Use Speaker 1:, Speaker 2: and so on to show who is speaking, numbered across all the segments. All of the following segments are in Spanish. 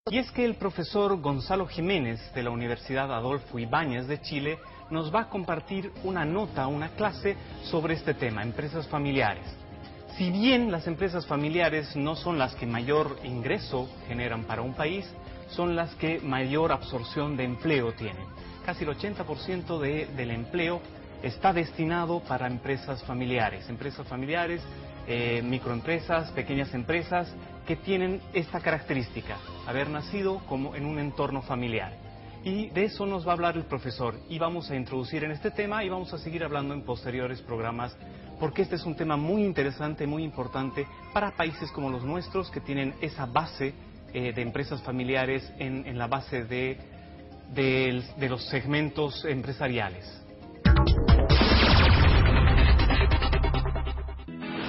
Speaker 1: Y es que el profesor Gonzalo Jiménez de la Universidad Adolfo Ibáñez de Chile nos va a compartir una nota, una clase sobre este tema, empresas familiares. Si bien las empresas familiares no son las que mayor ingreso generan para un país, son las que mayor absorción de empleo tienen. Casi el 80% del empleo está destinado para empresas familiares, microempresas, pequeñas empresas que tienen esta característica, haber nacido como en un entorno familiar. Y de eso nos va a hablar el profesor y vamos a introducir en este tema y vamos a seguir hablando en posteriores programas porque este es un tema muy interesante, muy importante para países como los nuestros que tienen esa base de empresas familiares en la base de los segmentos empresariales.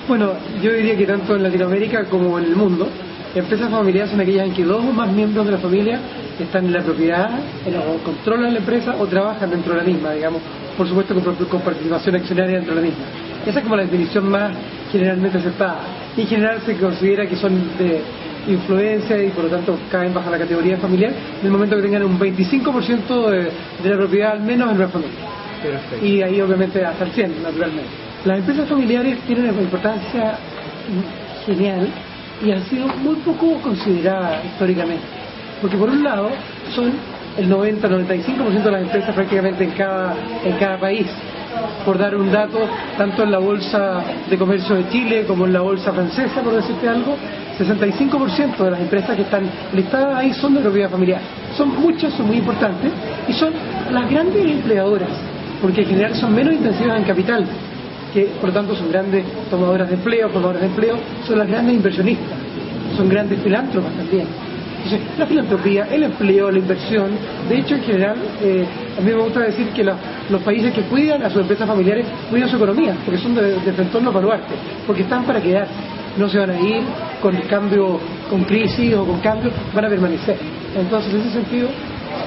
Speaker 2: Bueno, yo diría que tanto en Latinoamérica como en el mundo, empresas familiares son aquellas en que dos o más miembros de la familia están en la propiedad, o controlan la empresa o trabajan dentro de la misma, digamos, por supuesto con participación accionaria dentro de la misma. Esa es como la definición más generalmente aceptada. En general se considera que son de influencia y por lo tanto caen bajo la categoría familiar en el momento que tengan un 25% de la propiedad al menos en una familia.
Speaker 3: Perfecto.
Speaker 2: Y ahí obviamente hasta el 100, naturalmente. Las empresas familiares tienen una importancia genial y han sido muy poco consideradas históricamente. Porque por un lado son el 90-95% de las empresas prácticamente en cada país. Por dar un dato, tanto en la Bolsa de Comercio de Chile como en la Bolsa francesa, por decirte algo, 65% de las empresas que están listadas ahí son de propiedad familiar. Son muchas, son muy importantes y son las grandes empleadoras, porque en general son menos intensivas en capital, que por lo tanto son grandes tomadoras de empleo, son las grandes inversionistas, son grandes filántropas también. Entonces, la filantropía, el empleo, la inversión, de hecho en general, a mí me gusta decir que los países que cuidan a sus empresas familiares cuidan su economía, porque son de entorno baluarte, porque están para quedarse, no se van a ir con cambio, con crisis o con cambio, van a permanecer. Entonces, en ese sentido,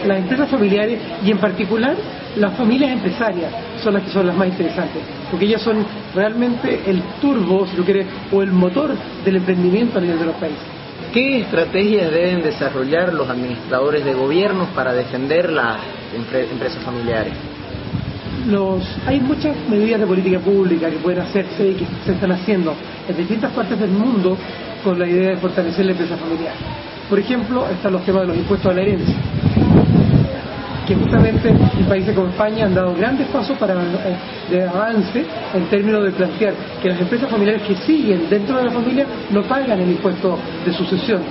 Speaker 2: las empresas familiares y en particular las familias empresarias son las que son las más interesantes, porque ellas son realmente el turbo, si lo quieres, o el motor del emprendimiento a nivel de los países.
Speaker 3: ¿Qué estrategias deben desarrollar los administradores de gobiernos para defender las empresas familiares?
Speaker 2: Hay muchas medidas de política pública que pueden hacerse y que se están haciendo en distintas partes del mundo con la idea de fortalecer la empresa familiar. Por ejemplo, están los temas de los impuestos a la herencia, que justamente en países como España han dado grandes pasos de avance en términos de plantear que las empresas familiares que siguen dentro de la familia no pagan el impuesto de sucesión,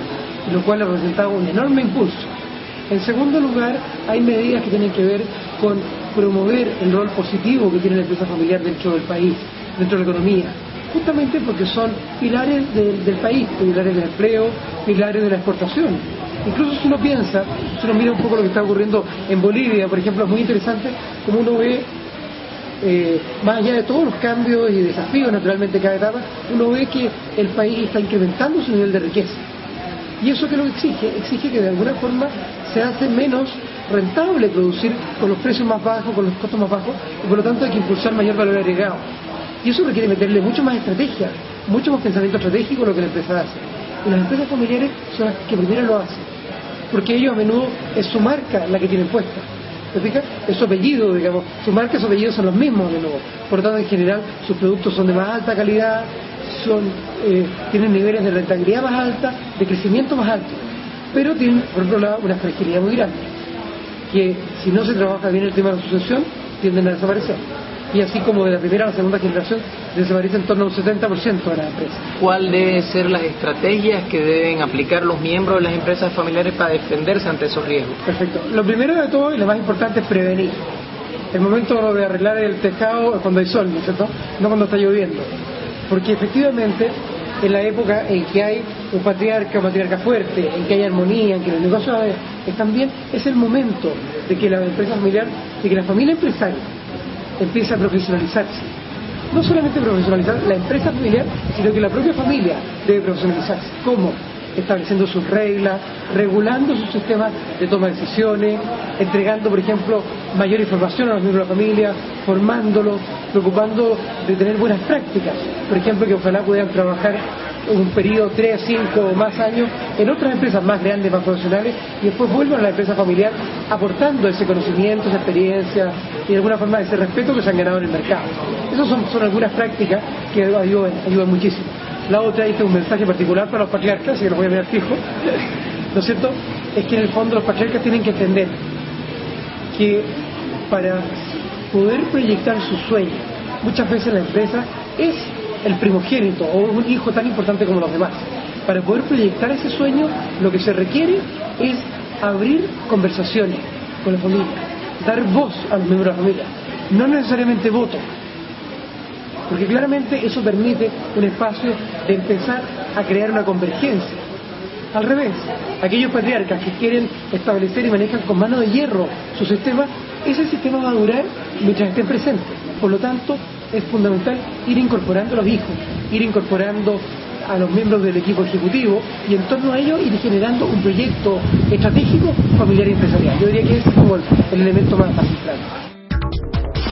Speaker 2: lo cual ha representado un enorme impulso. En segundo lugar, hay medidas que tienen que ver con promover el rol positivo que tiene la empresa familiar dentro del país, dentro de la economía, justamente porque son pilares del país, pilares del empleo, pilares de la exportación. Incluso si uno piensa, si uno mira un poco lo que está ocurriendo en Bolivia, por ejemplo, es muy interesante como uno ve, más allá de todos los cambios y desafíos naturalmente cada etapa, uno ve que el país está incrementando su nivel de riqueza. Y eso que lo exige, que de alguna forma se hace menos rentable producir con los precios más bajos, con los costos más bajos, y por lo tanto hay que impulsar mayor valor agregado. Y eso requiere meterle mucho más estrategia, mucho más pensamiento estratégico lo que la empresa hace. Y las empresas familiares son las que primero lo hacen, porque ellos a menudo es su marca la que tienen puesta. ¿Te fijas? Es su apellido, digamos. Su marca y su apellido son los mismos a menudo. Por lo tanto, en general, sus productos son de más alta calidad, tienen niveles de rentabilidad más alta, de crecimiento más alto. Pero tienen, por otro lado, una fragilidad muy grande, que si no se trabaja bien el tema de la sucesión, tienden a desaparecer. Y así como de la primera a la segunda generación desaparece en torno a un 70% de las empresas.
Speaker 3: ¿Cuál deben ser las estrategias que deben aplicar los miembros de las empresas familiares para defenderse ante esos riesgos?
Speaker 2: Perfecto. Lo primero de todo y lo más importante es prevenir. El momento de arreglar el tejado es cuando hay sol, ¿no es cierto? No cuando está lloviendo. Porque efectivamente, en la época en que hay un patriarca o matriarca fuerte, en que hay armonía, en que los negocios están bien, es el momento de que la empresa familiar, de que la familia empresaria empieza a profesionalizarse. No solamente profesionalizar la empresa familiar, sino que la propia familia debe profesionalizarse. ¿Cómo? Estableciendo sus reglas, regulando sus sistemas de toma de decisiones, entregando, por ejemplo, mayor información a los miembros de la familia, formándolos, preocupando de tener buenas prácticas. Por ejemplo, que ojalá puedan trabajar un periodo 3, 5 o más años en otras empresas más grandes, más profesionales, y después vuelven a la empresa familiar aportando ese conocimiento, esa experiencia y de alguna forma ese respeto que se han ganado en el mercado. Esas son algunas prácticas que ayudan muchísimo. La otra, y este es un mensaje particular para los patriarcas, así que lo voy a mirar fijo, ¿no es cierto? Es que en el fondo los patriarcas tienen que entender que para poder proyectar sus sueños, muchas veces la empresa es el primogénito o un hijo tan importante como los demás. Para poder proyectar ese sueño, lo que se requiere es abrir conversaciones con la familia, dar voz a los miembros de la familia, no necesariamente voto, porque claramente eso permite un espacio de empezar a crear una convergencia. Al revés, aquellos patriarcas que quieren establecer y manejan con mano de hierro su sistema, ese sistema va a durar mientras estén presentes. Por lo tanto, es fundamental ir incorporando a los hijos, ir incorporando a los miembros del equipo ejecutivo y en torno a ello ir generando un proyecto estratégico familiar y empresarial. Yo diría que ese es como el elemento más central.